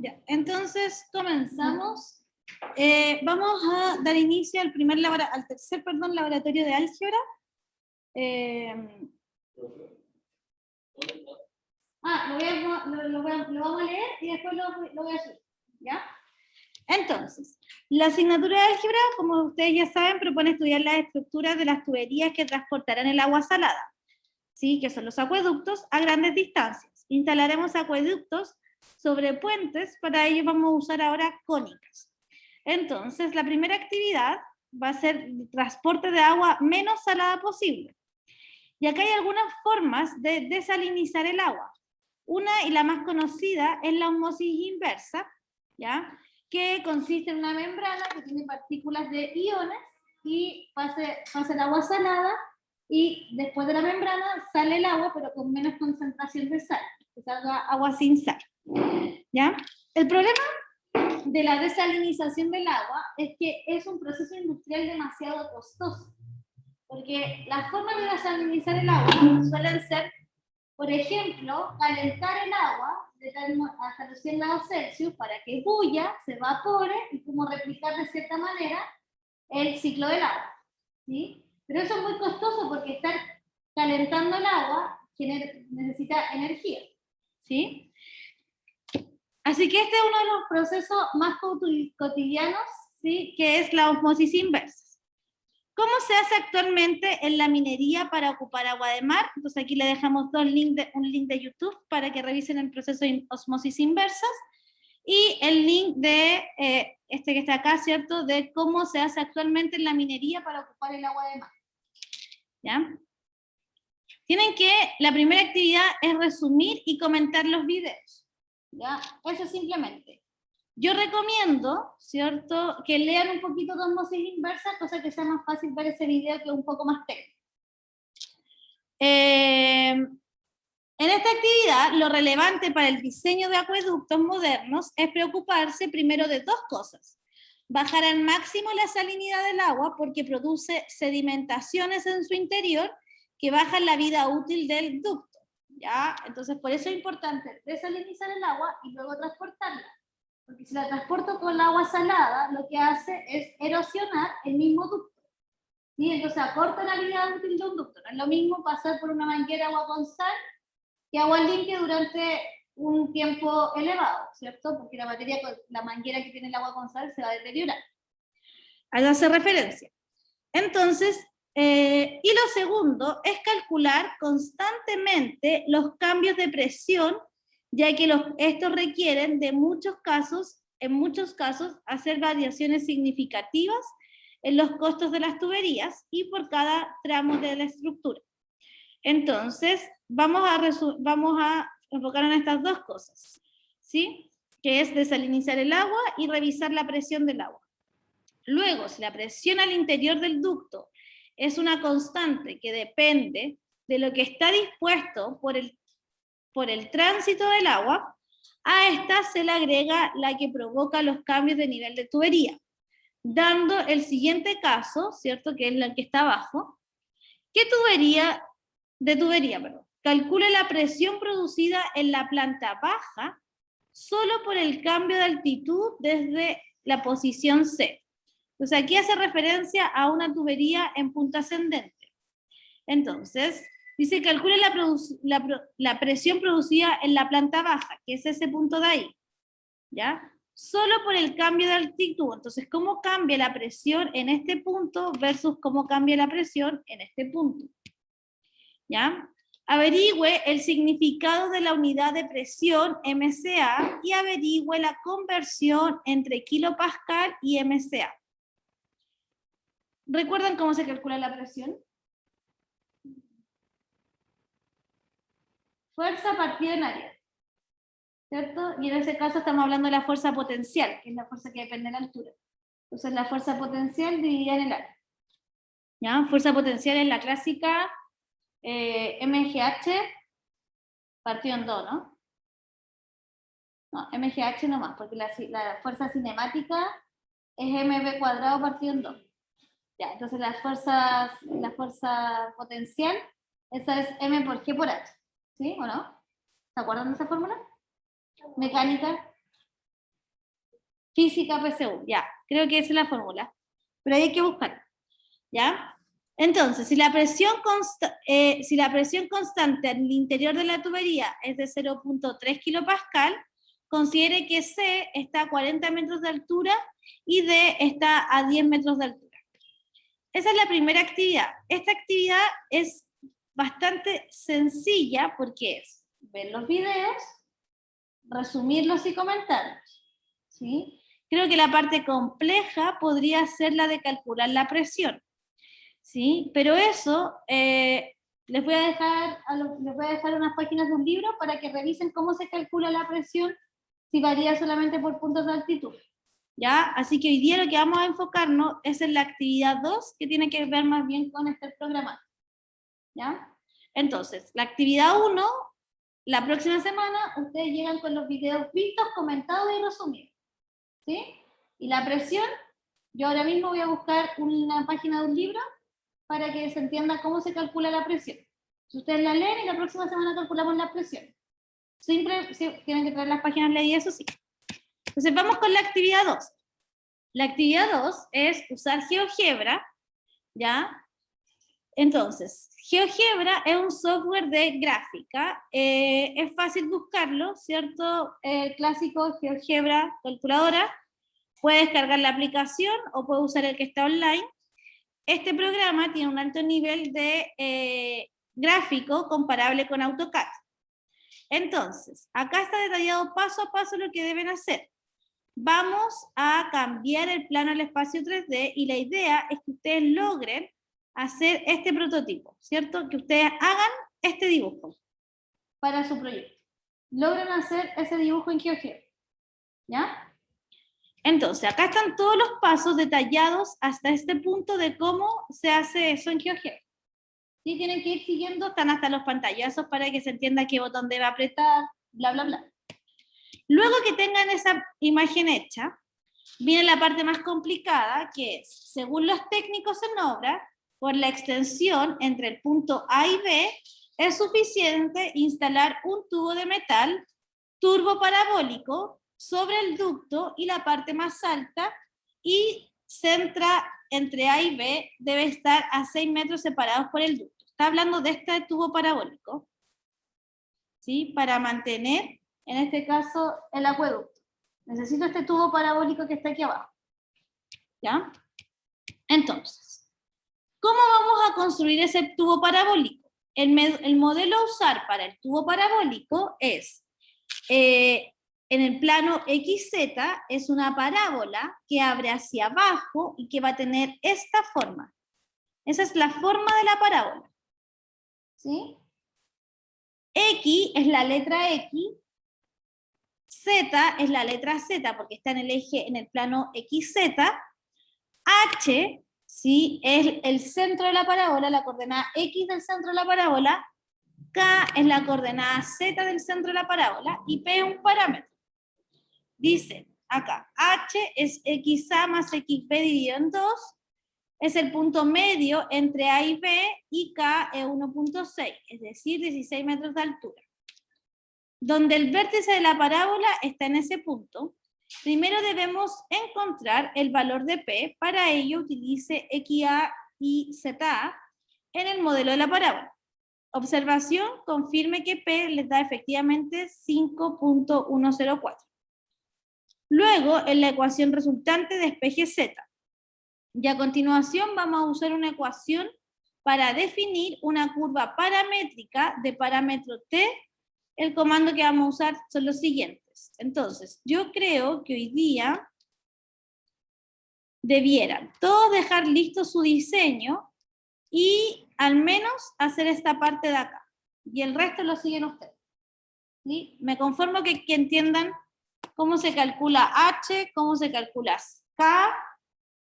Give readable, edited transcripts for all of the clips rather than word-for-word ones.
Ya, entonces comenzamos. Vamos a dar inicio al tercer laboratorio de álgebra. Lo vamos a leer y después lo voy a subir, ¿ya? Entonces, la asignatura de álgebra, como ustedes ya saben, propone estudiar las estructuras de las tuberías que transportarán el agua salada, ¿sí? Que son los acueductos a grandes distancias. Instalaremos acueductos sobre puentes, para ello vamos a usar ahora cónicas. Entonces, la primera actividad va a ser el transporte de agua menos salada posible. Y acá hay algunas formas de desalinizar el agua. Una y la más conocida es la osmosis inversa, ¿ya? Que consiste en una membrana que tiene partículas de iones y pasa el agua salada y después de la membrana sale el agua, pero con menos concentración de sal, que salga agua sin sal, ¿ya? El problema de la desalinización del agua es que es un proceso industrial demasiado costoso, porque las formas de desalinizar el agua suelen ser, por ejemplo, calentar el agua hasta los 100 grados Celsius para que bulla, se evapore y como replicar de cierta manera el ciclo del agua, ¿sí? Pero eso es muy costoso porque estar calentando el agua necesita energía, ¿sí? Así que este es uno de los procesos más cotidianos, ¿sí? Que es la osmosis inversa. ¿Cómo se hace actualmente en la minería para ocupar agua de mar? Entonces aquí le dejamos un link de YouTube para que revisen el proceso de osmosis inversas y el link de este que está acá, ¿cierto? De cómo se hace actualmente en la minería para ocupar el agua de mar. ¿Ya? La primera actividad es resumir y comentar los videos. ¿Ya? Eso simplemente. Yo recomiendo, ¿cierto?, que lean un poquito de osmosis inversa, cosa que sea más fácil ver ese video que es un poco más técnico. En esta actividad, lo relevante para el diseño de acueductos modernos es preocuparse primero de dos cosas. Bajar al máximo la salinidad del agua porque produce sedimentaciones en su interior que bajan la vida útil del ducto, ¿ya? Entonces, por eso es importante desalinizar el agua y luego transportarla. Porque si la transporto con agua salada, lo que hace es erosionar el mismo ducto, ¿sí? Entonces acorta la vida útil de un ducto. No es lo mismo pasar por una manguera agua con sal que agua limpia durante un tiempo elevado, ¿cierto? Porque la manguera que tiene el agua con sal se va a deteriorar. A eso hace referencia. Entonces, y lo segundo es calcular constantemente los cambios de presión, ya que estos requieren en muchos casos, hacer variaciones significativas en los costos de las tuberías y por cada tramo de la estructura. Entonces, vamos a enfocar en estas dos cosas, ¿sí? Que es desalinizar el agua y revisar la presión del agua. Luego, si la presión al interior del ducto es una constante que depende de lo que está dispuesto por el tránsito del agua, a esta se le agrega la que provoca los cambios de nivel de tubería, dando el siguiente caso, ¿cierto? Que es la que está abajo. ¿Qué calcula la presión producida en la planta baja solo por el cambio de altitud desde la posición C. Entonces aquí hace referencia a una tubería en punto ascendente. Entonces, dice calcule la presión producida en la planta baja, que es ese punto de ahí, ¿ya? Solo por el cambio de altitud. Entonces, ¿cómo cambia la presión en este punto versus cómo cambia la presión en este punto? ¿Ya? Averigüe el significado de la unidad de presión MCA y averigüe la conversión entre kilopascal y MCA. ¿Recuerdan cómo se calcula la presión? Fuerza partida en área, ¿cierto? Y en ese caso estamos hablando de la fuerza potencial, que es la fuerza que depende de la altura. Entonces la fuerza potencial dividida en el área. ¿Ya? Fuerza potencial es la clásica MGH partido en 2, ¿no? No, MGH nomás, porque la fuerza cinemática es MV cuadrado partido en 2. Ya, entonces la fuerza potencial, esa es M por G por H. ¿Sí o no? ¿Se acuerdan de esa fórmula? Mecánica. Física PSU, ya. Creo que esa es la fórmula. Pero hay que buscarla, ¿ya? Entonces, si la presión constante en el interior de la tubería es de 0.3 kilopascal, considere que C está a 40 metros de altura y D está a 10 metros de altura. Esa es la primera actividad. Esta actividad es bastante sencilla porque es ver los videos, resumirlos y comentarlos, ¿sí? Creo que la parte compleja podría ser la de calcular la presión, ¿sí? Pero eso les voy a dejar unas páginas de un libro para que revisen cómo se calcula la presión si varía solamente por puntos de altitud, ¿ya? Así que hoy día lo que vamos a enfocarnos es en la actividad 2, que tiene que ver más bien con este programa, ¿ya? Entonces, la actividad 1, la próxima semana, ustedes llegan con los videos vistos, comentados y resumidos, ¿sí? Y la presión, yo ahora mismo voy a buscar una página de un libro para que se entienda cómo se calcula la presión. Si ustedes la leen y la próxima semana calculamos la presión. Siempre tienen que traer las páginas leídas, eso sí. Entonces vamos con la actividad 2. La actividad 2 es usar GeoGebra, ¿ya? Entonces, GeoGebra es un software de gráfica, es fácil buscarlo, ¿cierto? El clásico GeoGebra calculadora, puede descargar la aplicación o puede usar el que está online. Este programa tiene un alto nivel de gráfico comparable con AutoCAD. Entonces, acá está detallado paso a paso lo que deben hacer. Vamos a cambiar el plano al espacio 3D y la idea es que ustedes logren hacer este prototipo, ¿cierto? Que ustedes hagan este dibujo para su proyecto. Logren hacer ese dibujo en GeoGebra, ¿ya? Entonces, acá están todos los pasos detallados hasta este punto de cómo se hace eso en GeoGebra. Y tienen que ir siguiendo, están hasta los pantallazos para que se entienda qué botón debe apretar, bla, bla, bla. Luego que tengan esa imagen hecha, viene la parte más complicada, que es, según los técnicos en obra, por la extensión entre el punto A y B, es suficiente instalar un tubo de metal turboparabólico sobre el ducto y la parte más alta, y centra entre A y B debe estar a 6 metros separados por el ducto. Está hablando de este tubo parabólico, ¿sí? Para mantener, en este caso, el acueducto. Necesito este tubo parabólico que está aquí abajo, ¿ya? Entonces, ¿cómo vamos a construir ese tubo parabólico? El modelo a usar para el tubo parabólico es, en el plano XZ, es una parábola que abre hacia abajo y que va a tener esta forma. Esa es la forma de la parábola, ¿sí? X es la letra X, Z es la letra Z porque está en el eje, en el plano XZ, H, ¿sí? Es el centro de la parábola, la coordenada X del centro de la parábola, K es la coordenada Z del centro de la parábola y P es un parámetro. Dice acá, H es XA más XB dividido en 2, es el punto medio entre A y B, y K es 1.6, es decir, 16 metros de altura. Donde el vértice de la parábola está en ese punto, primero debemos encontrar el valor de P. Para ello utilice XA y ZA en el modelo de la parábola. Observación, confirme que P les da efectivamente 5.104. Luego, en la ecuación resultante, despeje Z. Y a continuación vamos a usar una ecuación para definir una curva paramétrica de parámetro T. El comando que vamos a usar son los siguientes. Entonces, yo creo que hoy día debieran todos dejar listo su diseño y al menos hacer esta parte de acá. Y el resto lo siguen ustedes, ¿sí? Me conformo que entiendan cómo se calcula H, cómo se calcula K,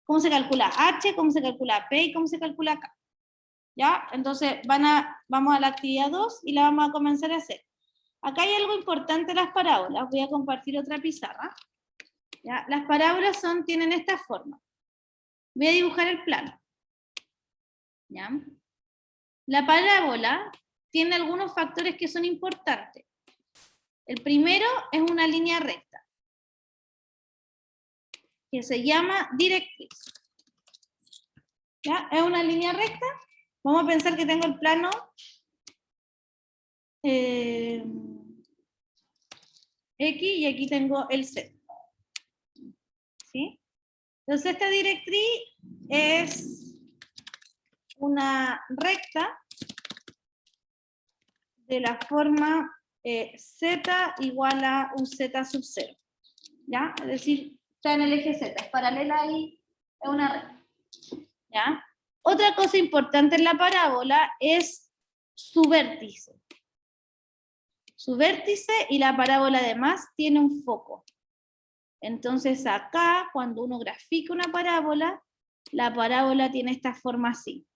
cómo se calcula H, cómo se calcula P y cómo se calcula K. ¿Ya? Entonces vamos a la actividad 2 y la vamos a comenzar a hacer. Acá hay algo importante en las parábolas. Voy a compartir otra pizarra. ¿Ya? Las parábolas tienen esta forma. Voy a dibujar el plano. ¿Ya? La parábola tiene algunos factores que son importantes. El primero es una línea recta. que se llama directriz. ¿Ya? Es una línea recta. Vamos a pensar que tengo el plano X y aquí tengo el Z. ¿Sí? Entonces esta directriz es una recta de la forma Z igual a un Z sub 0. ¿Ya? Es decir, está en el eje Z, es paralela y es una recta. ¿Ya? Otra cosa importante en la parábola es su vértice. Su vértice y la parábola además tiene un foco. Entonces acá, cuando uno grafica una parábola, la parábola tiene esta forma así.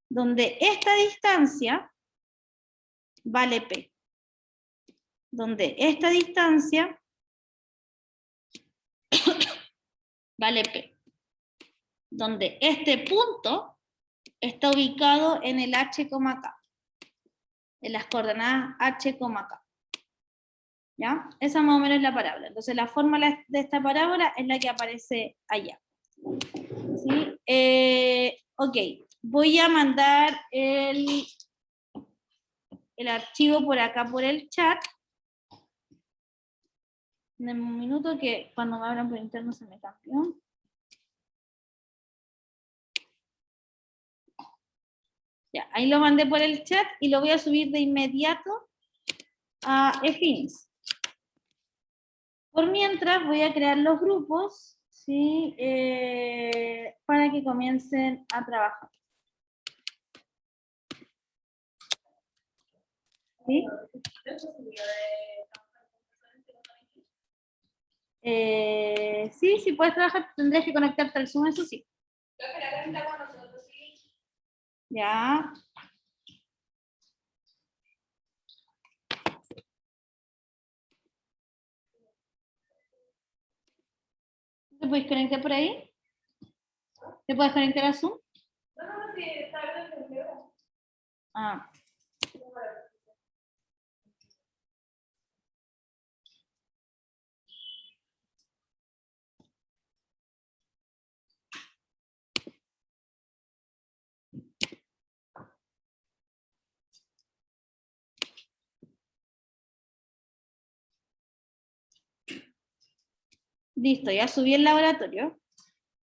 Donde esta distancia vale P. Donde esta distancia vale P. Donde este punto está ubicado en el H, K. En las coordenadas H, K. ¿Ya? Esa más o menos es la parábola. Entonces la fórmula de esta parábola es la que aparece allá. ¿Sí? Ok, voy a mandar el archivo por acá por el chat. En un minuto que cuando me hablan por interno se me cambió. Ya, ahí lo mandé por el chat y lo voy a subir de inmediato a eFINIS. Por mientras voy a crear los grupos, ¿sí? Para que comiencen a trabajar. ¿Sí? Sí, puedes trabajar, tendrías que conectarte al Zoom, eso sí. Ya. ¿Te puedes conectar por ahí? ¿Te puedes conectar a Zoom? No, sí, está bien. Ah. Listo, ya subí el laboratorio.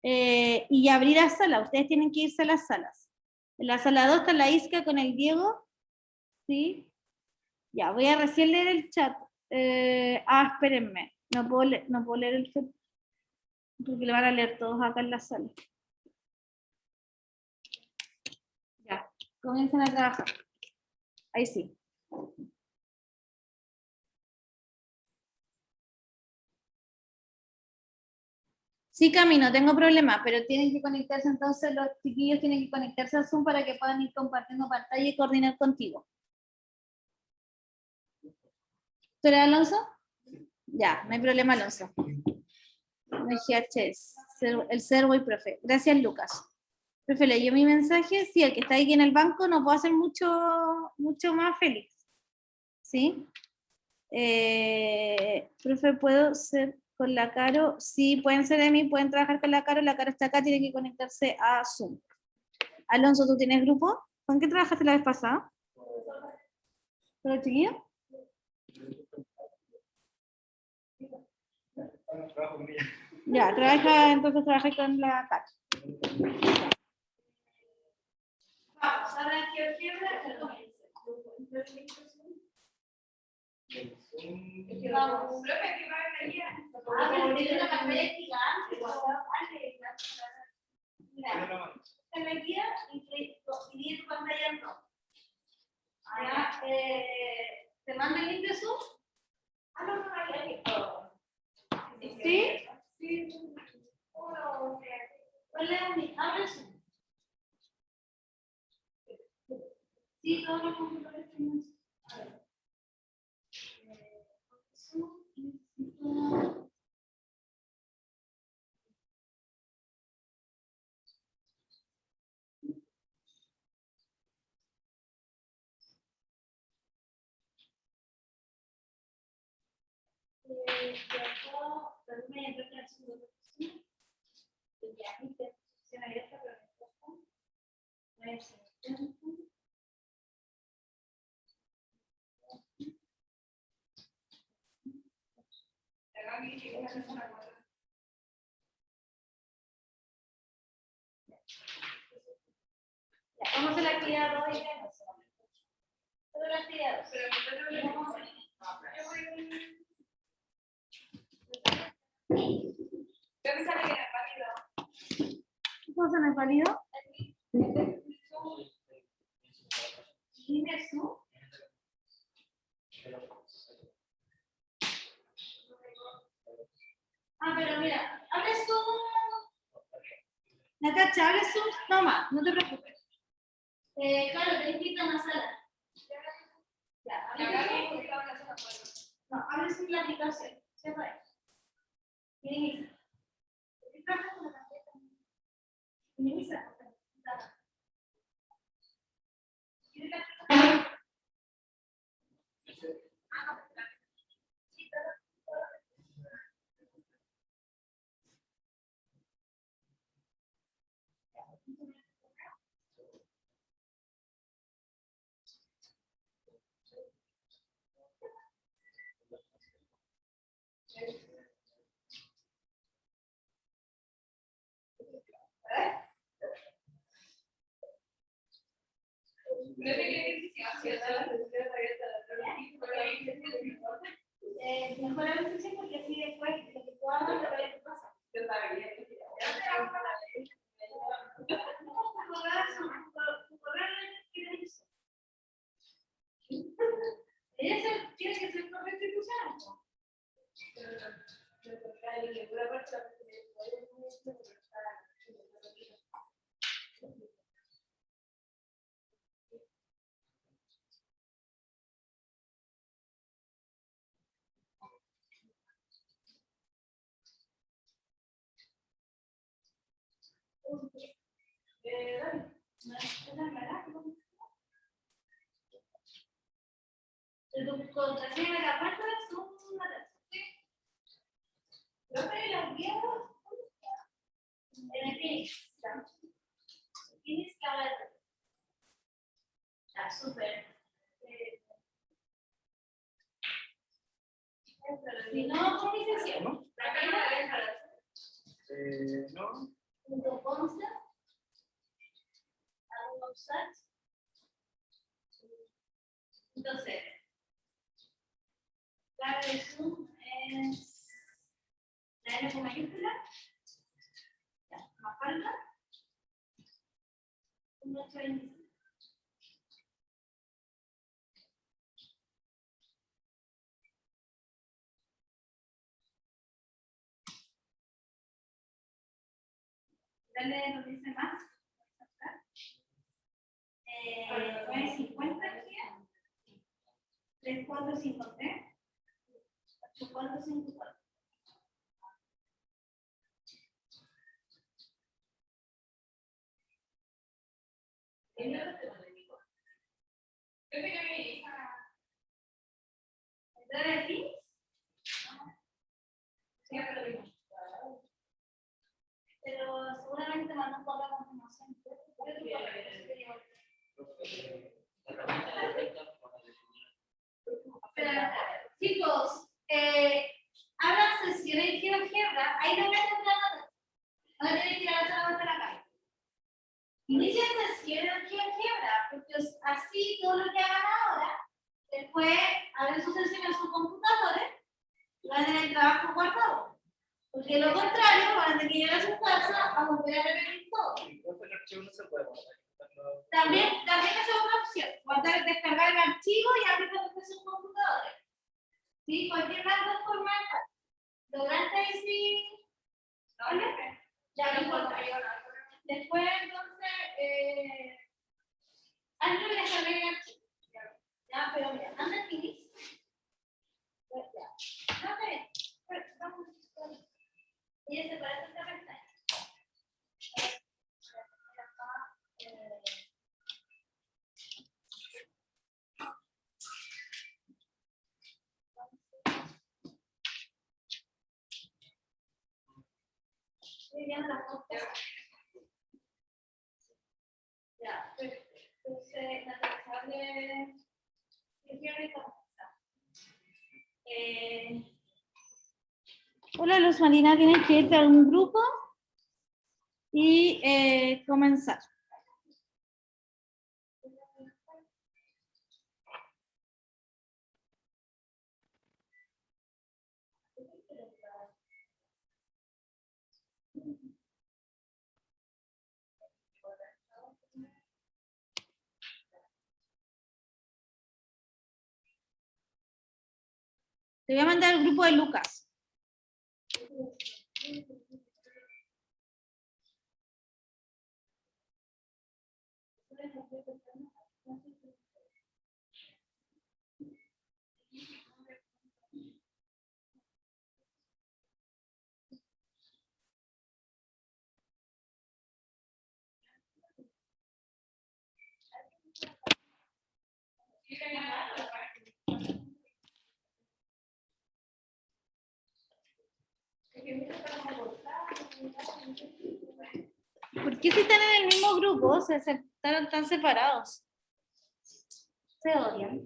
Y abrir la sala. Ustedes tienen que irse a las salas. En la sala 2 está la Isca con el Diego. ¿Sí? Ya, voy a recién leer el chat. Espérenme. No puedo leer el chat. Porque lo van a leer todos acá en la sala. Ya, comiencen a trabajar. Ahí sí. Sí, Cami, no tengo problema, pero tienen que conectarse, entonces los chiquillos tienen que conectarse a Zoom para que puedan ir compartiendo pantalla y coordinar contigo. ¿Tú eres Alonso? Ya, no hay problema, Alonso. No hay GHS, el servo y profe. Gracias, Lucas. Profe, ¿leyó mi mensaje? Sí, el que está aquí en el banco no puedo hacer mucho más feliz. ¿Sí? Profe, ¿puedo ser con la Caro? Sí, pueden ser de mí, pueden trabajar con la Caro está acá, tienen que conectarse a Zoom. Alonso, ¿tú tienes grupo? ¿Con qué trabajaste la vez pasada? ¿Con los chiquillos? Ya, entonces trabaja con la Caro. Vamos, ahora que fiebre, vamos, profe, que va a venir. Una pantalla gigante. Mira, te metía y tu pantalla no. Ahora, ¿te manda el link de Zoom? No, había visto. ¿Sí? Sí. ¿Cuál es mi? Abre Zoom. Sí, todos los computadores tenemos. A ver. Zoom. Vamos a la actividad 2 y toda la actividad 2. ¿Qué cosa me es válido? Inmerso. Pero mira, abre Zoom. Natacha, abre Zoom. No más, no te preocupes. Claro, te invito a una sala. Ya, abre Zoom. No, abre Zoom la aplicación. Cierra ahí. Minimiza. Minimiza. Mejor la decisión porque así después lo que tú hagas lo que te pasa. Tiene que ser correcto y funcional. Tu contraseña de la puerta son una. Creo que las viejas en el Phoenix. Phoenix la está súper. Si no, ¿cómo dice si? Acá no la dejas. No. Punto consta. Algunos sites. Entonces, clave de Zoom es la N con mayúscula. Más falta. 1.825. Dale lo que dice más. 950 aquí. 3453. 8454. ¿Entrar aquí? Sí, pero seguramente mandan toda la confirmación. Chicos, hagan sesiones de GeoGebra, ahí no meten la nota. No tienen que ir a la otra la calle. Inician sesiones de GeoGebra, porque así todo lo que hagan ahora, después abren sus sesiones en sus computadores y van a tener el trabajo guardado. Porque de lo contrario, van a tener que llegar a su casa a volver a repetir todo. También es otra opción, guardar, descargar el archivo y abrirlo desde sus computadores. ¿Sí? Cualquier otra forma de hacer. ¿Lograste ahí sí? ¿Vale? Ya no importa. Después, entonces, antes de descargar el archivo. Ya, pero mira, anda aquí. Ya. No, está bien. Vamos. Y ese para esta pestaña. viendo las fotos. Ya, entonces, la responsable hola, Luz Marina, tienes que irte a un grupo y comenzar. Te voy a mandar al grupo de Lucas. ¿Por qué si están en el mismo grupo se aceptaron tan separados? Se odian.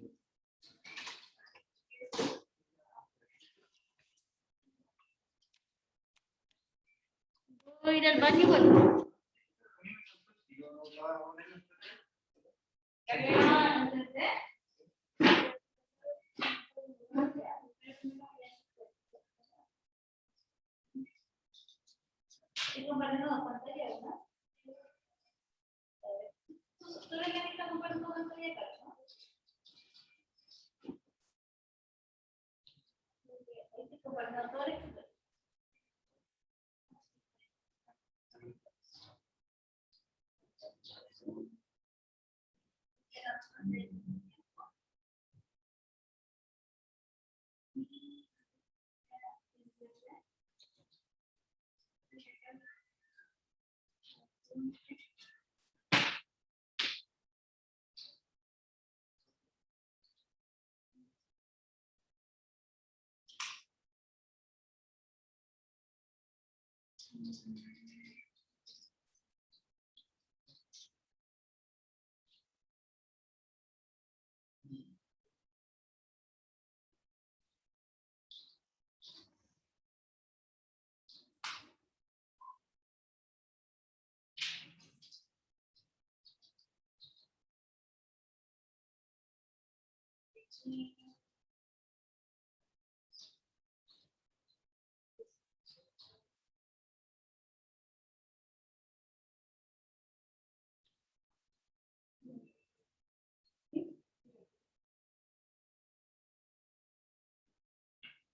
Voy a ir al baño y vuelvo. Estoy compartiendo dos pantallas, ¿no? Tú eres la que está compartiendo pantalla, ¿no? Estoy compartiendo todo esto.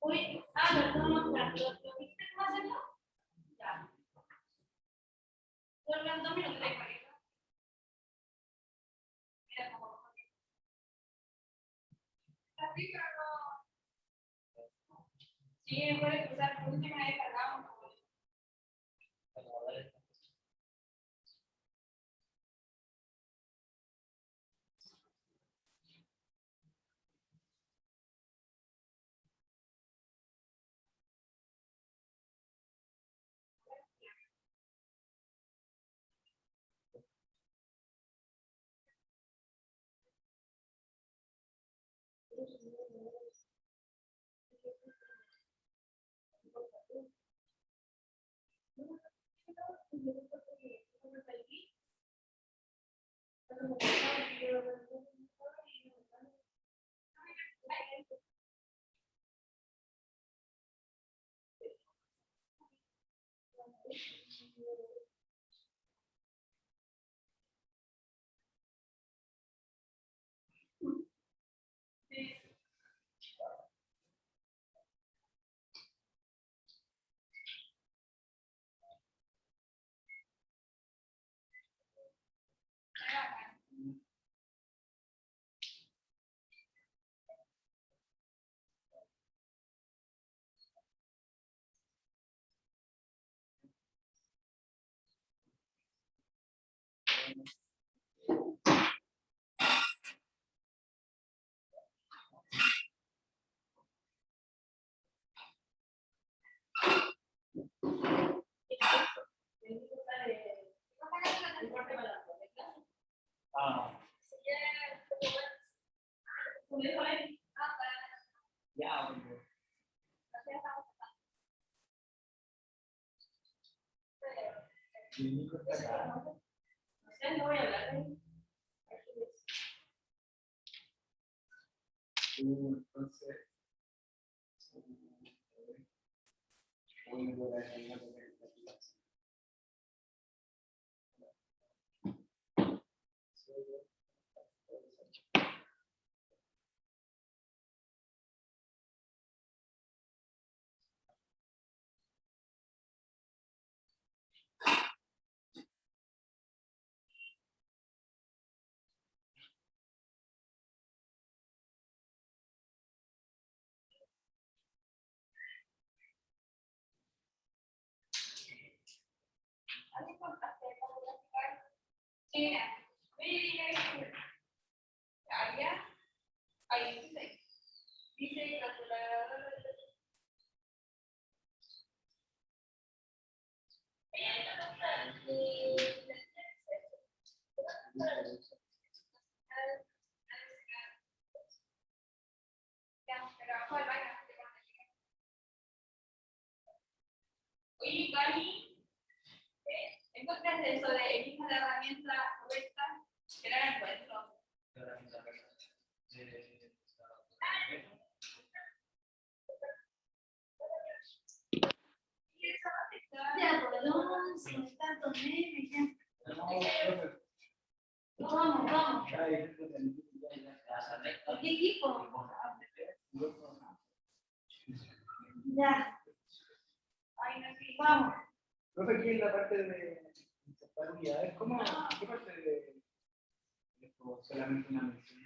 Uy, perdón, ¿lo viste cómo hacerlo? Ya. Duermen 2 minutos. Mira cómo. Sí, puedes usar, por última vez cargamos. Y Nico está acá. No sé, no voy a hablar de Entonces. Voy a poner ahí una sí, área, ahí dice calculadora. Oye, Cami, ¿encontraste eso de elija la herramienta correcta? Que era el encuentro. Ya, por el 11, tantos memes, ya. Vamos, vamos. ¿Qué equipo? Ya, Ay, no sé. vamos. Profe, aquí en la parte de insertar unidades, ¿cómo? ¿Qué parte de esto solamente una mención?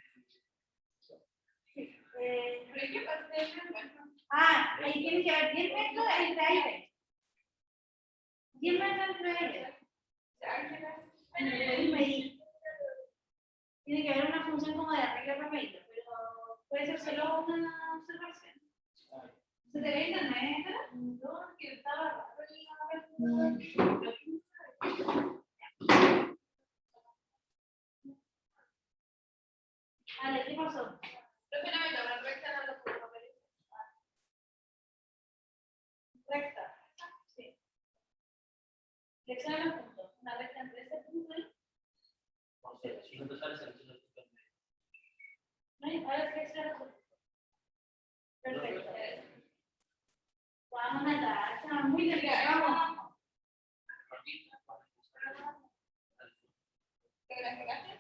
¿Pero qué parte del encuentro? Ah, ahí tiene que haber 10 metros entre aire. 10 metros entre aire. Tiene que haber una función como de arreglo papelito, pero puede ser solo una observación. ¿Se te ve internet? No, que estaba. Vale, ¿qué pasó? Creo que no me toca recta no los papeles. Recta. Sí. Selecciona los puntos. Una recta entre ese punto y... No sé, si no te sale, selecciona el punto. No, ahora selecciona los puntos. Perfecto. Vamos a la muy cerca, vamos. ¿Te graficaste?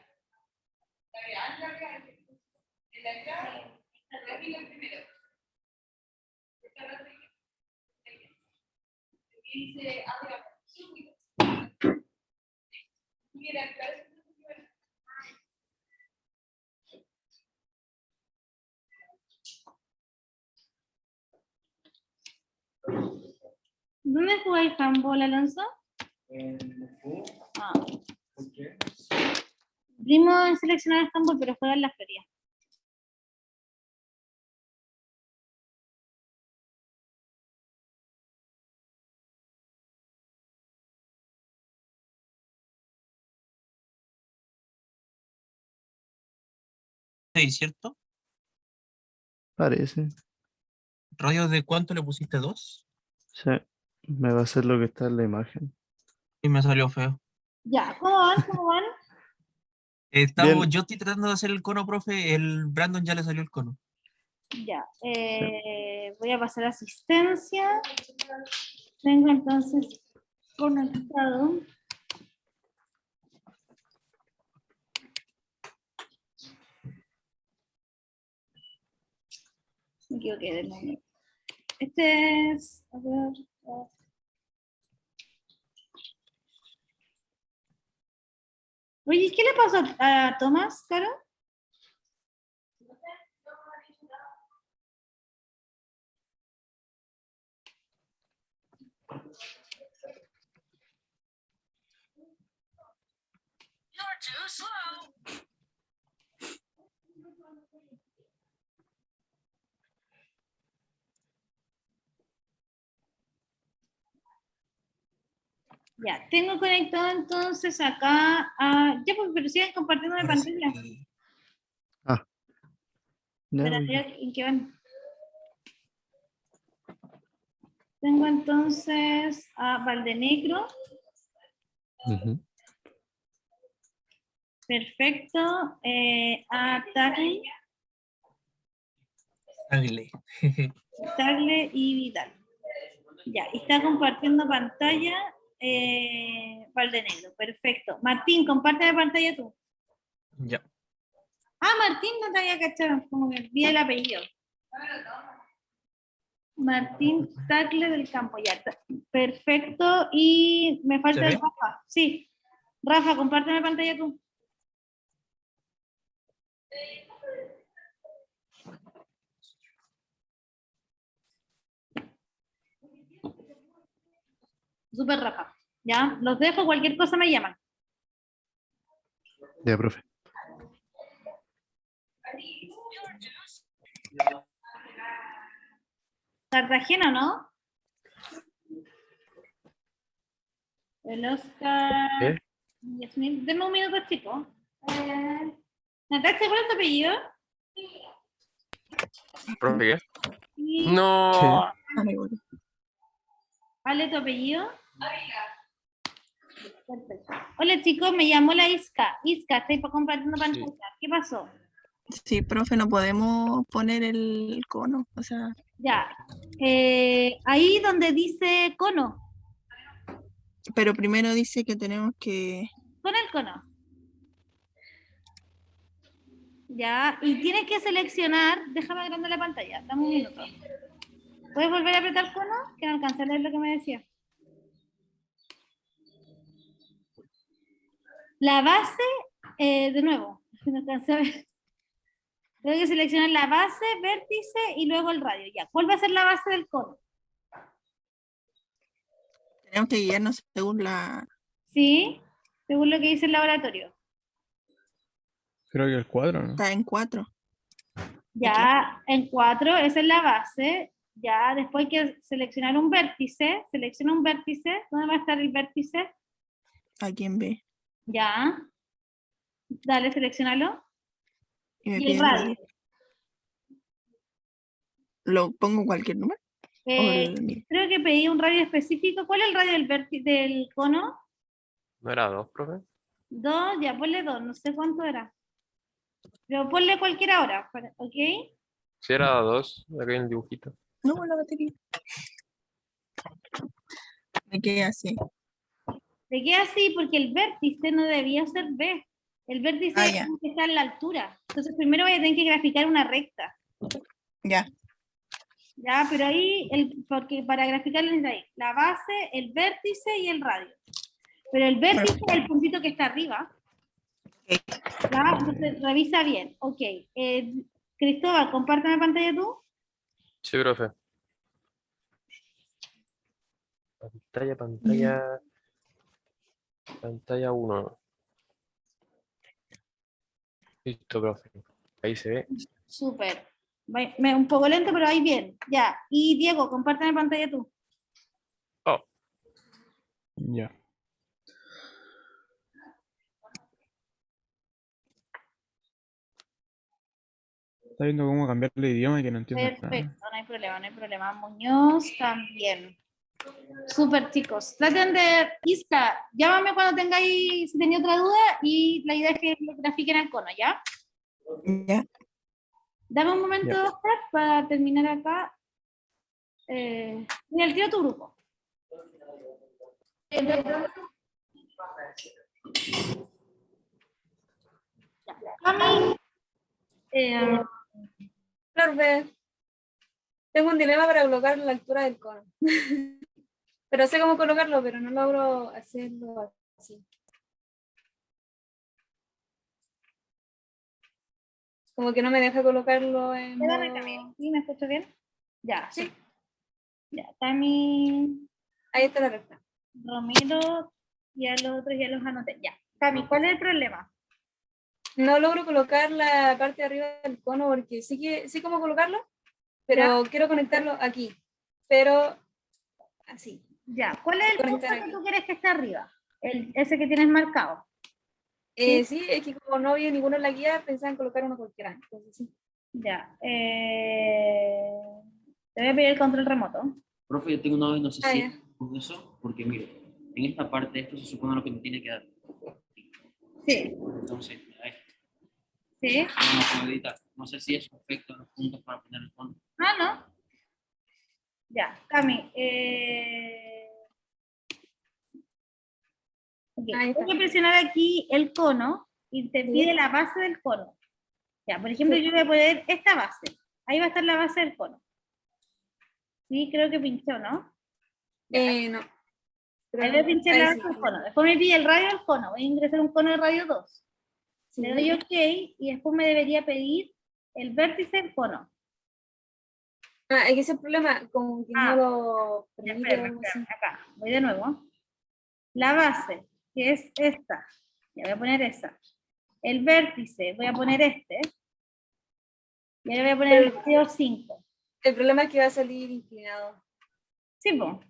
En la entrada, gráfica primero. Esta gráfica. Dice arriba. Mira, claro. ¿Dónde jugáis handball, Alonso? En Moscú, Ah. ¿por qué? Primo en seleccionar handball, pero juega en la feria. Sí, ¿cierto? Parece. ¿Radio de cuánto le pusiste? 2. Sí. Me va a hacer lo que está en la imagen. Y me salió feo. Ya, ¿cómo van? ¿Cómo van? Bien. Yo estoy tratando de hacer el cono, profe. El Brandon ya le salió el cono. Ya, voy a pasar a asistencia. Tengo entonces conectado. Me equivoqué de nombre. Este es, a ver, oye, ¿qué le pasó a Tomás, Caro? Ya, tengo conectado entonces acá a... Ya, pues, pero siguen compartiendo la Ahora sí. pantalla. Ya, Espera, pues, ¿en qué van? Tengo entonces a Valdenegro. Ujú. Perfecto. Tagle, Tagle. Tagle y Vidal. Ya, y está compartiendo pantalla Valdenegro. Perfecto. Martín, comparte la pantalla tú. Ya. Ah, Martín, no te había cachado, como que vi el apellido. Martín Tagle del Campo, ya está. Perfecto. Y me falta ¿Se el ve? Rafa. Sí. Rafa, compárteme pantalla tú. Súper Rafa. Ya, los dejo, cualquier cosa me llaman. Ya, profe. Cartagena, ¿no? El Oscar. ¿Qué? Yasmín, deme un minuto, chico. Natacha, ¿cuál es tu apellido? ¿Profe qué? Sí. No. ¿Cuál es tu apellido? Perfecto. Hola, chicos, me llamo la Isca. Isca, estoy compartiendo pantalla. ¿Qué pasó? Sí, profe, no podemos poner el cono, o sea, Ya. Ahí donde dice cono. pero primero dice que tenemos que... Con el cono. Ya. Y tienes que seleccionar. Déjame agrandar la pantalla. Dame un minuto. ¿Puedes volver a apretar cono? Que no alcancé a leer lo que me decía. La base, de nuevo, no alcancé a ver. Tengo que seleccionar la base, vértice y luego el radio. Ya. ¿Cuál va a ser la base del cono? Tenemos que guiarnos según la... Sí, según lo que dice el laboratorio. Creo que el cuadro, ¿no? Está en 4. Ya en 4, esa es la base. Ya después hay que seleccionar un vértice. Selecciona un vértice. ¿Dónde va a estar el vértice? Aquí en B. Ya. Dale, seleccionalo. Y me Y el pide el radio. radio. ¿Lo pongo cualquier número? ¿O el... Creo que pedí un radio específico. ¿Cuál es el radio del, del cono? ¿No era 2, profe? 2, ya ponle 2. No sé cuánto era. Pero ponle cualquiera ahora. ¿Ok? Sí, era 2, acá hay el dibujito. No, la batería. Me quedé así. Se queda así porque el vértice no debía ser B. El vértice Ah, es ya. que está en la altura. Entonces primero voy a tener que graficar una recta. Ya. Ya, pero ahí, porque para graficarlo necesitáis la base, el vértice y el radio. Pero el vértice es el puntito que está arriba. ¿Ya? Entonces revisa bien. Ok. Cristóbal, compárteme pantalla tú. Sí, profe. Pantalla 1. Listo, profe. Ahí se ve. Súper. Un poco lento, pero ahí bien. Ya. Y Diego, compárteme pantalla tú. Oh, Ya. Está viendo cómo cambiarle de idioma y que no entiendo nada. Perfecto, no hay problema, no hay problema. Muñoz también. Súper, chicos. Traten de... Isca, llámame cuando tengáis, si tenéis otra duda, y la idea es que lo grafiquen al cono, ¿ya? Ya. Dame un momento, Ya. Oscar, para terminar acá. Mira, el tiro tu grupo. Cami, Profe, tengo un dilema para colocar la altura del cono. Pero sé cómo colocarlo, pero no logro hacerlo así. Como que no me deja colocarlo en espérame, modo... Cami. ¿Sí? ¿Me escucho bien? Ya. Sí. Ya, Cami, Ahí está la recta. Romero, y a los otros ya los anoté. Ya. Cami, ¿cuál es el problema? No logro colocar la parte de arriba del cono porque sí como colocarlo, pero quiero conectarlo aquí. Pero así. Ya, ¿cuál es el punto Conectar que aquí. tú quieres que esté arriba? Ese que tienes marcado. Sí, es que como no había ninguno en la guía, pensaba en colocar uno cualquiera. Entonces, sí. Ya. Te voy a pedir el control remoto. Profe, yo tengo una vez, no sé Ah, si ya. con eso, porque mire, En esta parte, esto se supone lo que me tiene que dar. Sí, Entonces, me da esto. sí. Vamos a editar. No sé si eso afecta a los puntos para poner el cono. Ah, ¿no? Ya, Cami. Ok, Ahí está. Hay que presionar aquí el cono y te Sí. pide la base del cono. Ya, por ejemplo, Sí. yo voy a poner esta base. Ahí va a estar la base del cono. Sí, creo que pinchó, ¿no? No. Ahí voy a pinchar la Ahí base sí. del cono. Después me pide el radio del cono. Voy a ingresar un cono de radio 2. Sí. Le doy OK y después me debería pedir el vértice del cono. Ah, es que ese es el problema, como que Ah, no lo Ya, permite o espérame, algo así. acá, voy de nuevo. La base, que es esta. Ya voy a poner esa. El vértice, voy a poner este. Y ahora voy a poner el Pero- radio 5. El problema es que va a salir inclinado. Sí, po.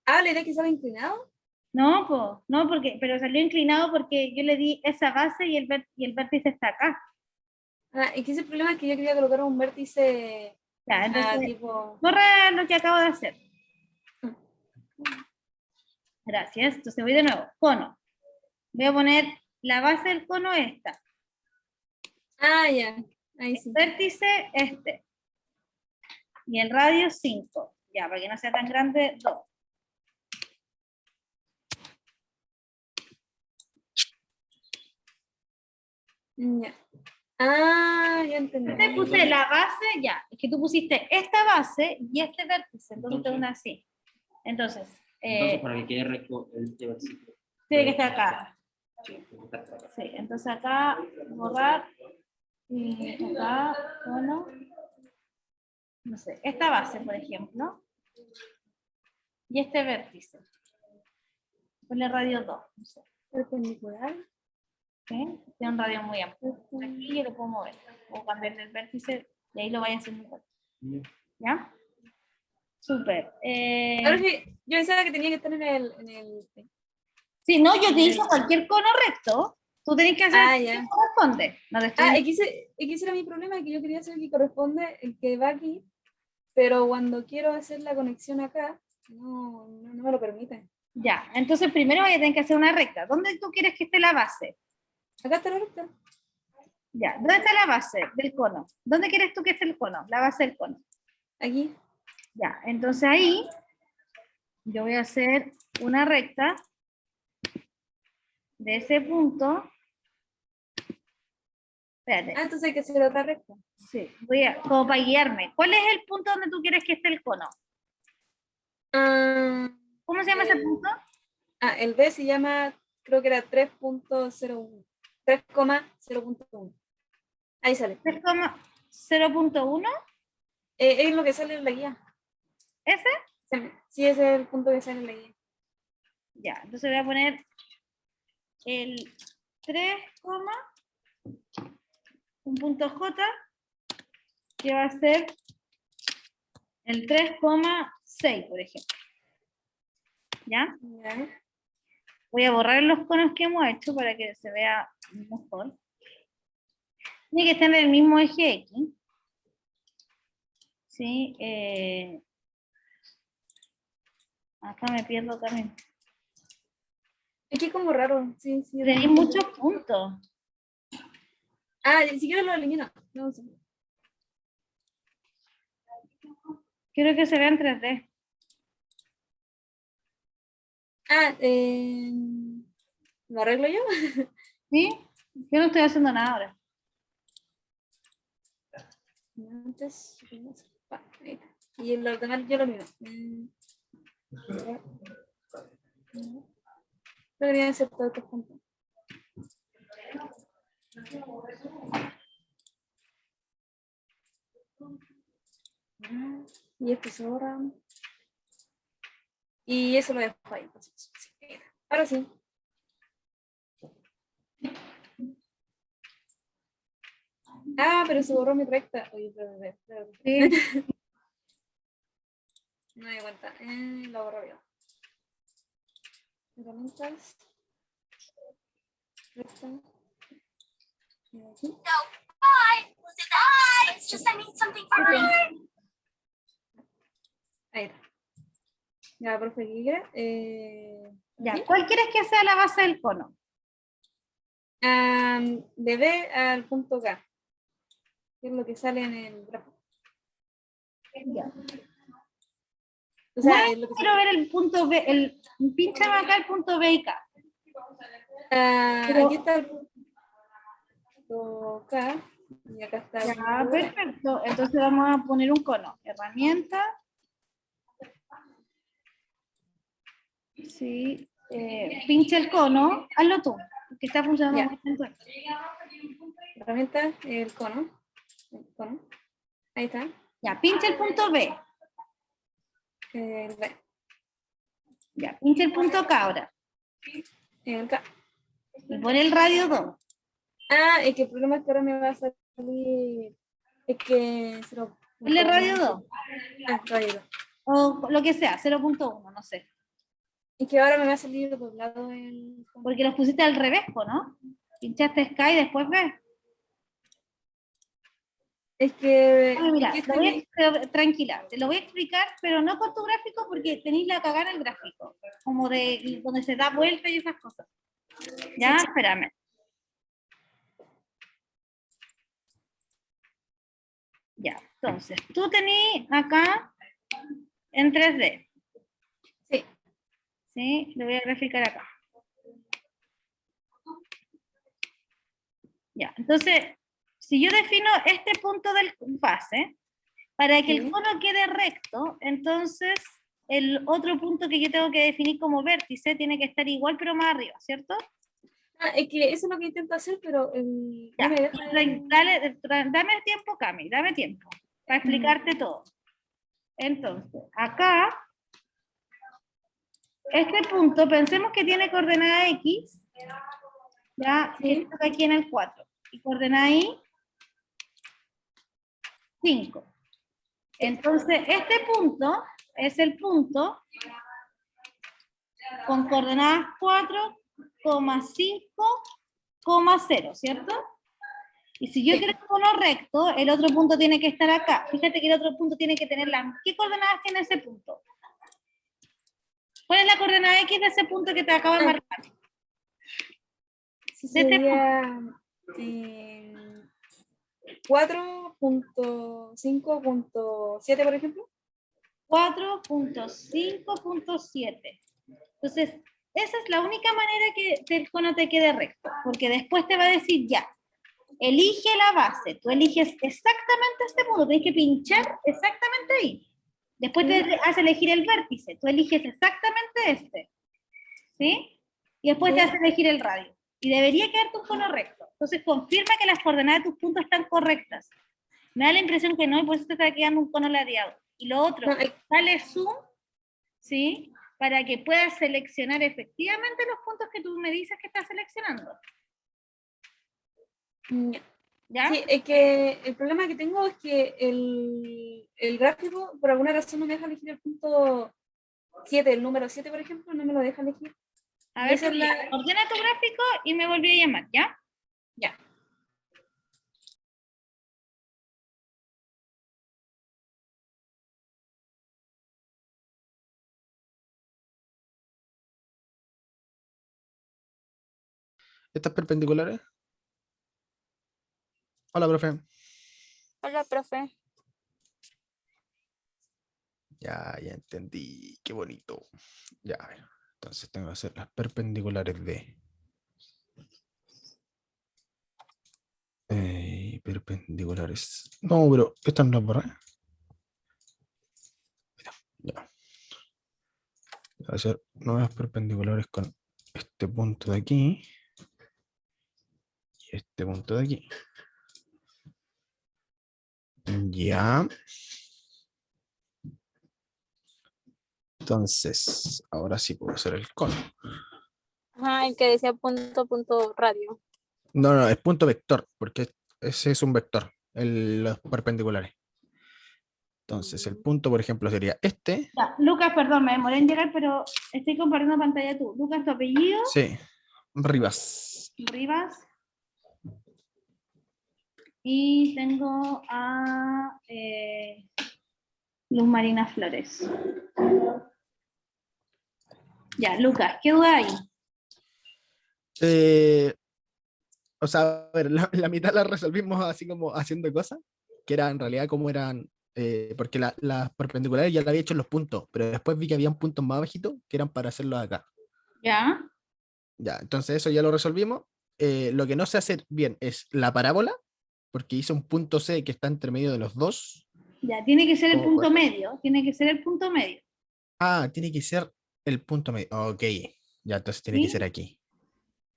Ah, ¿la idea es que sale inclinado? No, po. No, pero salió inclinado porque yo le di esa base y el vértice está acá. Ah, es que ese problema es que yo quería colocar un vértice Ya, entonces, tipo. borra lo que acabo de hacer. Gracias. Entonces voy de nuevo. Cono. Voy a poner la base del cono esta. Ah, ya. Ahí sí. Vértice este. Y el radio 5. Ya, para que no sea tan grande, 2. Ya. Ah, ya entendí. Te puse la base, ya. Es que tú pusiste esta base y este vértice. Entonces te une así. Entonces, Entonces, para que quede recto este versículo. tiene que estar acá. Sí, tiene que estar acá. Sí, entonces acá, borrar. Y acá, bueno. No sé, esta base, por ejemplo. Y este vértice. Ponle radio 2. No sé. Perpendicular. ¿Sí? Tiene un radio muy amplio. Aquí yo lo puedo mover. O cambiar el vértice y ahí lo vaya haciendo igual. ¿Ya? Súper. Ahora sí, yo pensaba que tenía que estar en el. Sí, no, yo te hice cualquier cono recto. Tú tenés que hacer Ah, el ya. que corresponde. No te estoy Ah, es que ese era mi problema, que yo quería hacer el que corresponde, el que va aquí, pero cuando quiero hacer la conexión acá, no me lo permite. Ya, entonces primero voy a tener que hacer una recta. ¿Dónde tú quieres que esté la base? Acá está la recta. Ya, ¿dónde está la base del cono? ¿Dónde quieres tú que esté el cono? La base del cono. Aquí. Ya, entonces ahí yo voy a hacer una recta de ese punto. Espérate, Ah, entonces hay que hacer otra recta. sí, como para guiarme. ¿Cuál es el punto donde tú quieres que esté el cono? Ah, ¿Cómo se llama ese punto? el B se llama, creo que era 3.01. 3,0.1. Ahí sale. 3,0.1. Es lo que sale en la guía. ¿Ese? Sí, ese es el punto que sale en la guía. Ya, entonces voy a poner el 3, un punto J, que va a ser el 3,6, por ejemplo. ¿Ya? Ya. Voy a borrar los conos que hemos hecho para que se vea mejor. Tiene que estar en el mismo eje X. ¿Sí? Acá me pierdo también. Es que es como raro. Sí, sí. Tenéis muchos puntos. Ah, si quieres lo elimino. No sé. Quiero que se vea en 3D. Ah, ¿lo arreglo yo? ¿Sí? Yo no estoy haciendo nada ahora. Antes, ahí está. Y los demás yo lo miro. Deberían ser todos estos puntos. Y esto se borra. Y eso lo dejo ahí. Entonces, sí, ahora sí. Ah, pero se borró mi recta. Oye, pero. Sí. No me di cuenta. Lo borro yo. Herramientas. Recta. Y aquí. It's just I need something for my Ahí está. Ya, profe, ¿qué quiere? Ya, ¿sí? ¿cuál quieres que sea la base del cono? De B al punto K, que es lo que sale en el gráfico. Ya. O sea, Bueno, es lo que quiero sale. ver el punto B, pínchame acá el punto B y K. Pero- Aquí está el punto K, y acá está el Ya, punto B. perfecto. Entonces vamos a poner un cono. Herramienta. Sí. Pincha el cono. Hazlo tú, que está funcionando Ya. muy bien. Tú. Herramienta, el cono. El cono. Ahí está. Ya, pincha el punto B. El B. Ya, pincha el punto K ahora. El K. Y pone el radio 2. Es que el problema es que ahora me va a salir. Es que. Ponle radio 2. Radio 2. O lo que sea, 0.1, no sé. Es que ahora me va a salir doblado el. Porque los pusiste al revés, ¿no? Pinchaste Sky y después B. Es que. Oye, mira, es que tranquila, te lo voy a explicar, pero no con tu gráfico porque tenéis la cagada en el gráfico, como de donde se da vuelta y esas cosas. Ya, espérame. Ya, entonces, tú tenés acá en 3D. Sí. ¿Sí? Lo voy a graficar acá. Ya, entonces, si yo defino este punto del base, para que el Sí. cono quede recto, entonces el otro punto que yo tengo que definir como vértice tiene que estar igual pero más arriba, ¿cierto? Es que eso es lo que intento hacer, pero Ya, no me deja. dame tiempo, Cami, dame tiempo para explicarte todo. Entonces, acá, este punto, pensemos que tiene coordenada X, ya, que Sí. está aquí en el 4, y coordenada Y, 5. Entonces, este punto es el punto con coordenadas 4,5,0, ¿cierto? Y si yo quiero un cono recto, el otro punto tiene que estar acá. Fíjate que el otro punto tiene que tener ¿Qué coordenadas tiene ese punto? ¿Cuál es la coordenada X de ese punto que te acabo de marcar? Sí, De este sería 4.5.7, por ejemplo. 4,5,7. Entonces, esa es la única manera que el cono te quede recto, porque después te va a decir ya, elige la base, tú eliges exactamente este punto, tienes que pinchar exactamente ahí. Después te hace elegir el vértice, tú eliges exactamente este, ¿sí? Y después te hace elegir el radio. Y debería quedarte un cono recto. Entonces confirma que las coordenadas de tus puntos están correctas. Me da la impresión que no, y por eso te está quedando un cono ladeado. Y lo otro, dale zoom, ¿sí? Para que puedas seleccionar efectivamente los puntos que tú me dices que estás seleccionando. ¿Ya? Sí, es que el problema que tengo es que el gráfico, por alguna razón, no me deja elegir el punto 7, el número 7, por ejemplo, no me lo deja elegir. A ver, ordena tu gráfico y me volví a llamar, ¿ya? Ya. ¿Estas perpendiculares? Hola, profe. Hola, profe. Ya entendí. Qué bonito. Ya, a ver. Entonces tengo que hacer las perpendiculares de... perpendiculares. No, pero estas no las borré. Ya. Voy a hacer nuevas perpendiculares con este punto de aquí y este punto de aquí. Ya. Entonces, ahora sí puedo hacer el cono. Ajá, el que decía punto radio. No, es punto vector, porque ese es un vector, los perpendiculares. Entonces, el punto, por ejemplo, sería este. Ya, Lucas, perdón, me demoré en llegar, pero estoy compartiendo pantalla tú. Lucas, tu apellido. Sí, Rivas. Rivas. Y tengo a Luz Marina Flores. Ya, Lucas, ¿qué duda hay? O sea, a ver, la mitad la resolvimos así como haciendo cosas, que era en realidad como eran, porque las perpendiculares ya la había hecho en los puntos, pero después vi que habían puntos más bajitos que eran para hacerlos acá. ¿Ya? Ya, entonces eso ya lo resolvimos. Lo que no sé hacer bien es la parábola, porque hice un punto C que está entre medio de los dos. Ya, tiene que ser el ¿Cómo punto fue? medio, tiene que ser el punto medio, Ah, tiene que ser el punto medio. Ok, ya, entonces tiene que ¿sí? ser aquí.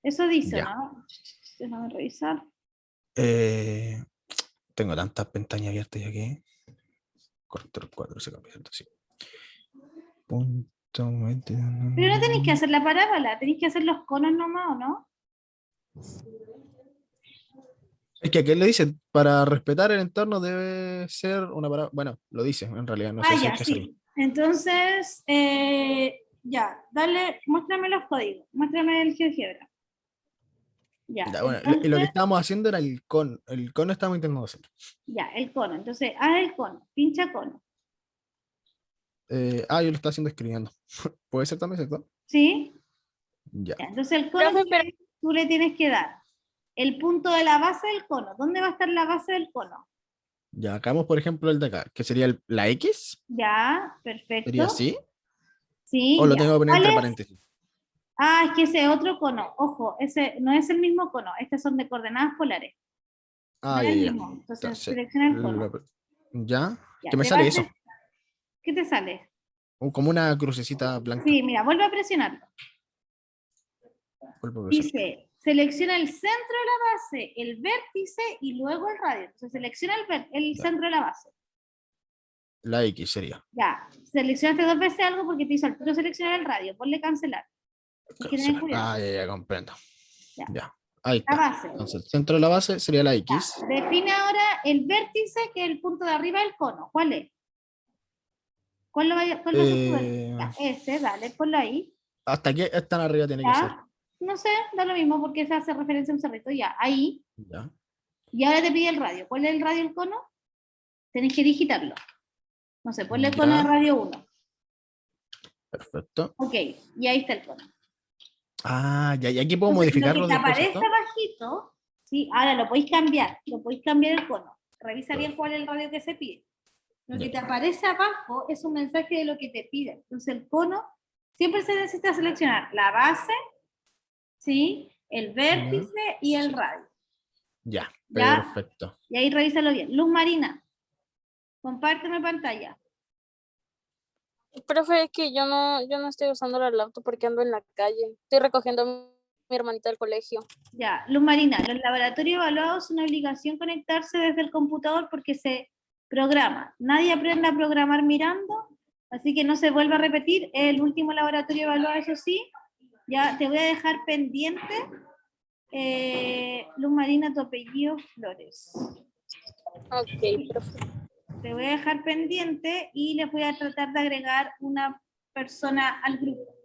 Eso dice, Ya. ¿no? Déjame revisar. Eh, tengo tantas pestañas abiertas ya que. Cortar 4 se cambia, sí. Punto medio. Pero no tenéis que hacer la parábola, tenéis que hacer los conos nomás, ¿o no? Es que aquí le dice, para respetar el entorno debe ser una parábola. Bueno, lo dice en realidad, no sé si hay Ya, que hacerlo. sí. Entonces, ya, dale, muéstrame los códigos, muéstrame el GeoGebra. Ya, Ya, bueno, y lo que entonces, estábamos haciendo era el cono. El cono estábamos intentando hacer. ya, el cono. Entonces, haz el cono, pincha cono. Yo lo estaba haciendo escribiendo. Puede ser también, ¿cierto? ¿Sí? Ya. Ya, entonces el cono Profe, pero tú le tienes que dar el punto de la base del cono. ¿Dónde va a estar la base del cono? Ya, hagamos por ejemplo el de acá, que sería la X. Ya, ¿Sería perfecto. así? ¿O Sí, lo ya. tengo que poner ¿Cuál entre es? paréntesis? Ah, es que ese otro cono. Ojo, ese no es el mismo cono. Estos son de coordenadas polares. No es Ya, el ya. mismo. Entonces, Entonces, selecciona el cono. ya, Ya, que me te va a sale eso. ¿qué te sale? Como una crucecita blanca. Sí, mira, vuelve a presionarlo. Vuelvo a presionar. Dice, selecciona el centro de la base, el vértice y luego el radio. Entonces, selecciona el Ya. centro de la base. La X sería. Ya, seleccionaste 2 veces algo porque te hizo al tiro seleccionar el radio. Ponle cancelar. Hay que tener Cancelar. cuidado. Ya, comprendo. Ya. Ya, ahí La está. base. Entonces, el centro de la base sería la X. Ya. Define ahora el vértice, que es el punto de arriba del cono. ¿Cuál es? ¿Cuál va a ser tu vértice? Eh, Ya, ese, dale, ponlo ahí. ¿Hasta qué tan arriba tiene que ser? Ya. No sé, da lo mismo porque se hace referencia a un cerrito. Ya, ahí. Ya, Y ahora te pide el radio. ¿Cuál es el radio del cono? Tenés que digitarlo. No sé, ponle el cono de ya, radio 1. perfecto. Ok, y ahí está el cono. Ya, y aquí puedo Entonces, lo que modificarlo te después, aparece ¿cierto? abajito, ¿sí? Ahora lo podéis cambiar el cono. Revisa bien cuál es el radio que se pide. Lo que Ya. te aparece abajo es un mensaje de lo que te pide. Entonces el cono siempre se necesita seleccionar la base, ¿sí? El vértice y el radio. Ya, ¿Ya? perfecto. Y ahí revísalo bien. Luz Marina, compárteme pantalla. Profe, es que yo no estoy usando la laptop porque ando en la calle. Estoy recogiendo a mi hermanita del colegio. Ya, Luz Marina, los laboratorios evaluados es una obligación conectarse desde el computador porque se programa. Nadie aprende a programar mirando, así que no se vuelve a repetir. El último laboratorio evaluado, eso sí. Ya te voy a dejar pendiente. Luz Marina, tu apellido Flores. Ok, profe. Te voy a dejar pendiente y les voy a tratar de agregar una persona al grupo.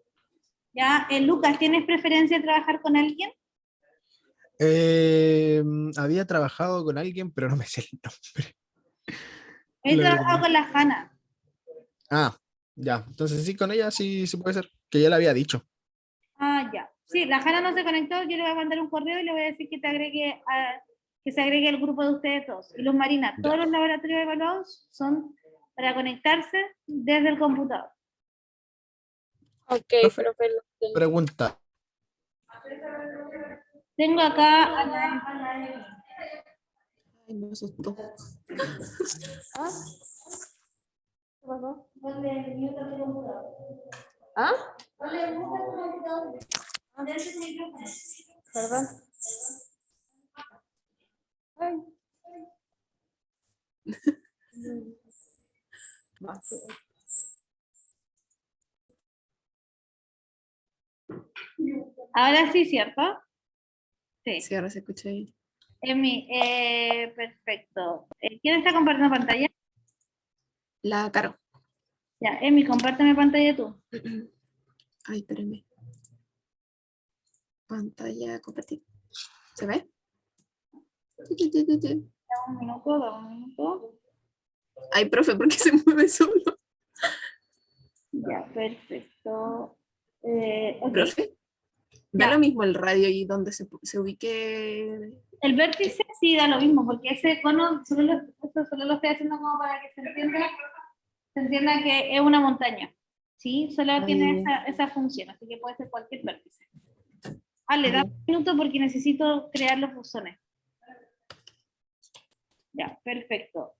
Ya, Lucas, ¿tienes preferencia de trabajar con alguien? Había trabajado con alguien, pero no me sé el nombre. He La trabajado verdad. con la Hanna. Ya. Entonces sí, con ella sí puede ser. Que ya le había dicho. Ya. Sí, la Hanna no se conectó, yo le voy a mandar un correo y le voy a decir que que se agregue al grupo de ustedes dos. Y Luz Marina, Ya. todos los laboratorios evaluados son para conectarse desde el computador. Ok, Profe, profe. pregunta. Tengo acá Ay, me asustó. ¿Ah? Perdón. Ay. Ahora sí, ¿cierto? Sí. Sí, ahora se escucha bien. Emi, perfecto. ¿Quién está compartiendo pantalla? La Caro. Ya, Emi, compárteme pantalla tú. Ay, espérenme. Pantalla compartir. ¿Se ve? Dame un minuto. Ay, profe, ¿por qué se mueve solo? Ya, perfecto. Ok. Profe, da Ya. lo mismo el radio y donde se ubique. El vértice sí da lo mismo, porque ese cono eso solo lo estoy haciendo como para que se entienda que es una montaña. ¿Sí? Solo tiene esa función, así que puede ser cualquier vértice. Ale, da un minuto porque necesito crear los buzones. Ya, perfecto.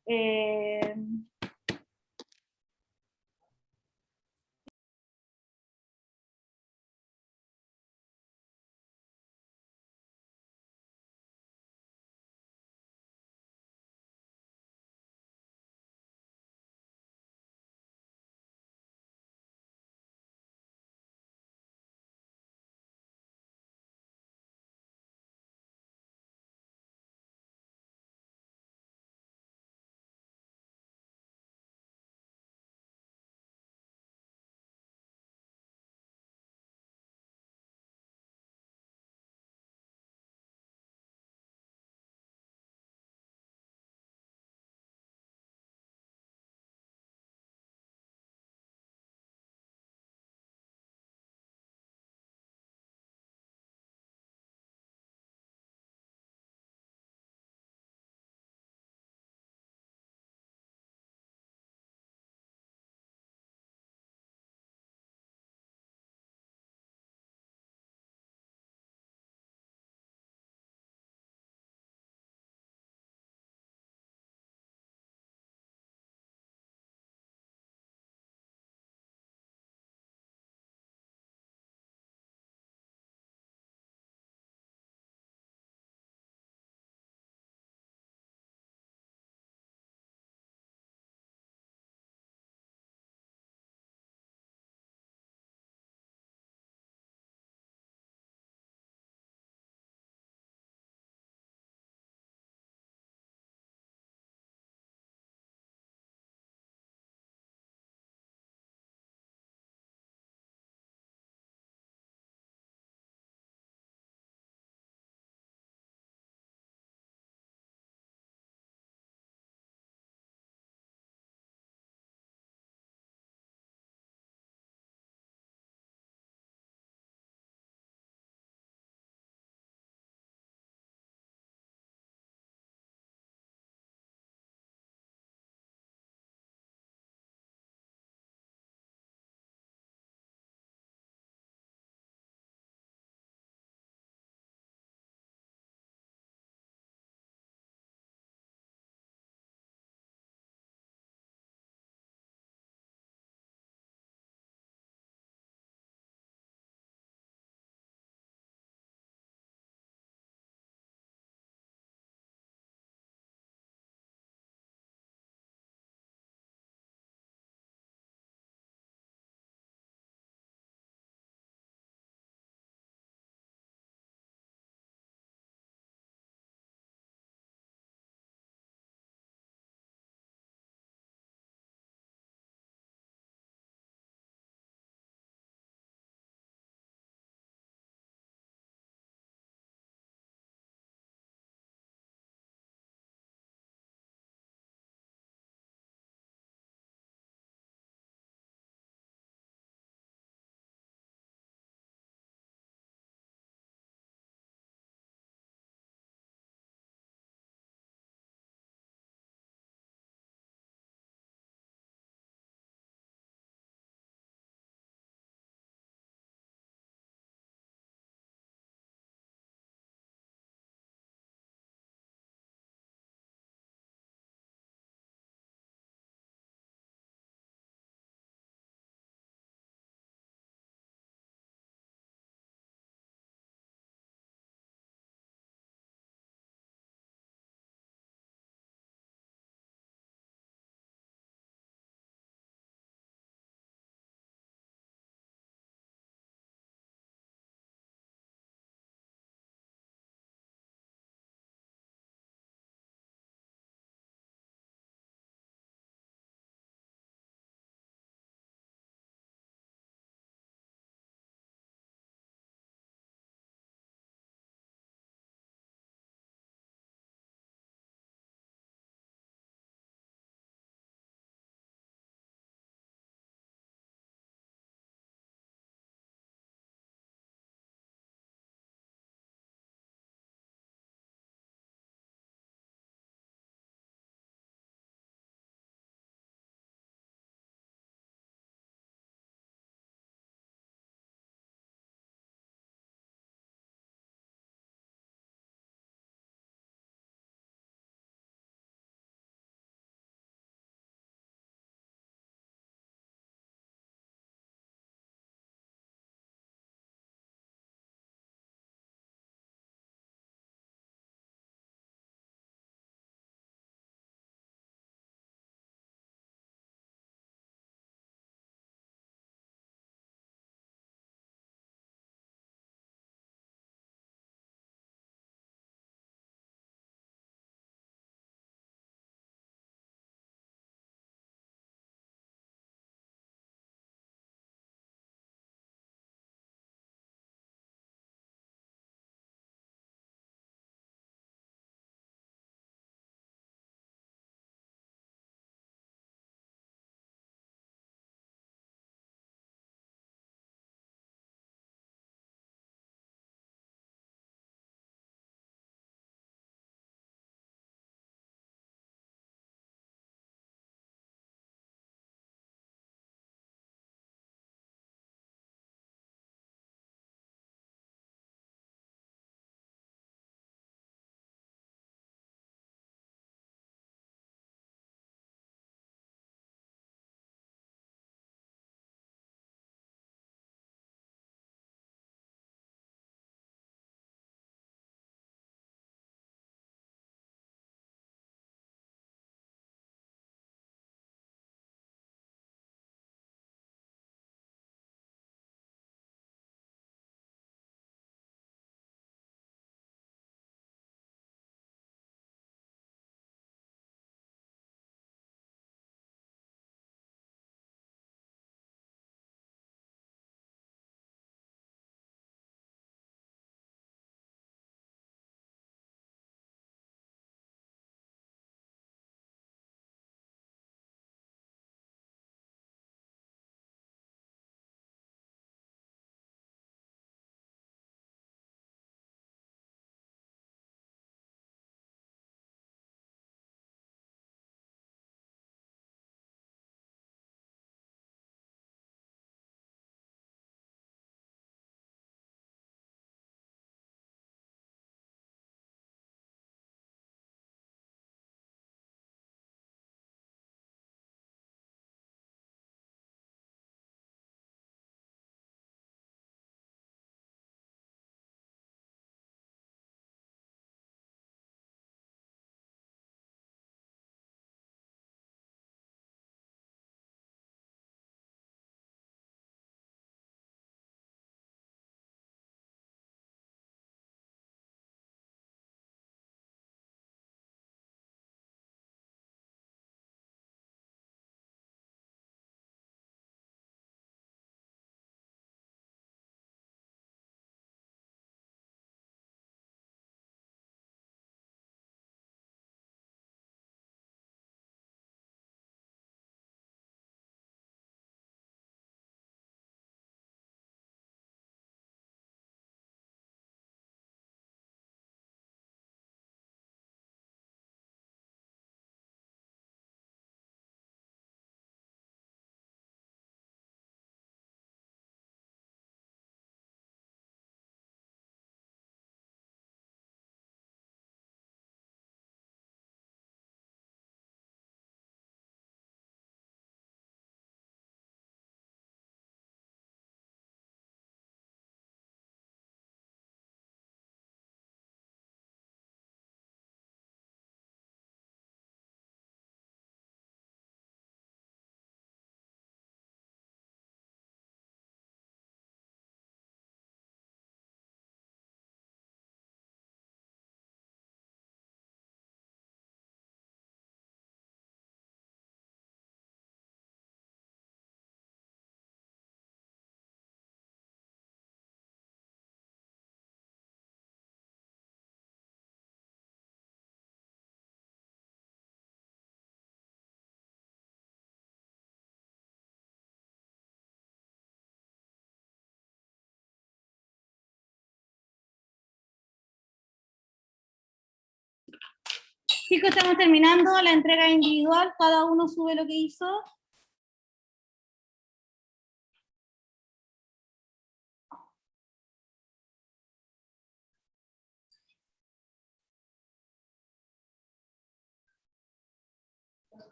Chicos, estamos terminando la entrega individual. Cada uno sube lo que hizo.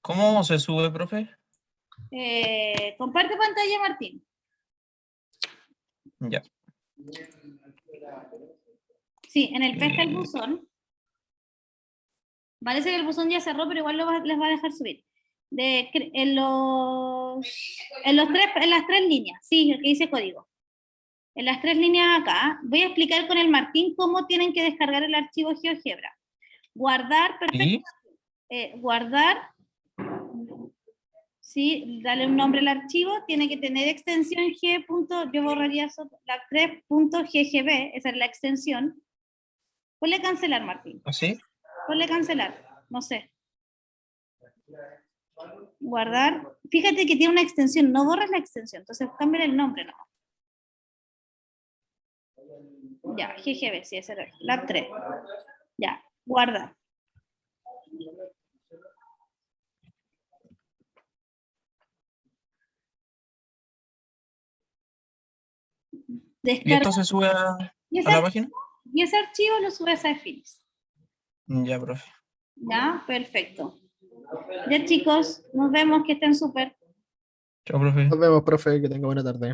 ¿Cómo se sube, profe? Comparte pantalla, Martín. Ya. Sí, en el P está el buzón. Parece que el buzón ya cerró, pero igual les va a dejar subir. En las tres líneas, sí, el que dice código. En las tres líneas acá, voy a explicar con el Martín cómo tienen que descargar el archivo GeoGebra. Guardar, perfecto. Guardar, sí, darle un nombre al archivo, tiene que tener extensión G. Yo borraría la 3.ggb, esa es la extensión. Ponle cancelar, Martín. ¿Así? Ponle cancelar, no sé. Guardar. Fíjate que tiene una extensión, no borres la extensión, entonces cambia el nombre, no. Ya, GGB, sí, ese era. Lab 3. Ya, guarda. ¿Y Descarga. esto se sube a la página? Y ese archivo lo subes a Finis. Ya, profe. Ya, perfecto. Ya, chicos, nos vemos, que estén súper. Chao, profe. Nos vemos, profe, que tenga buena tarde.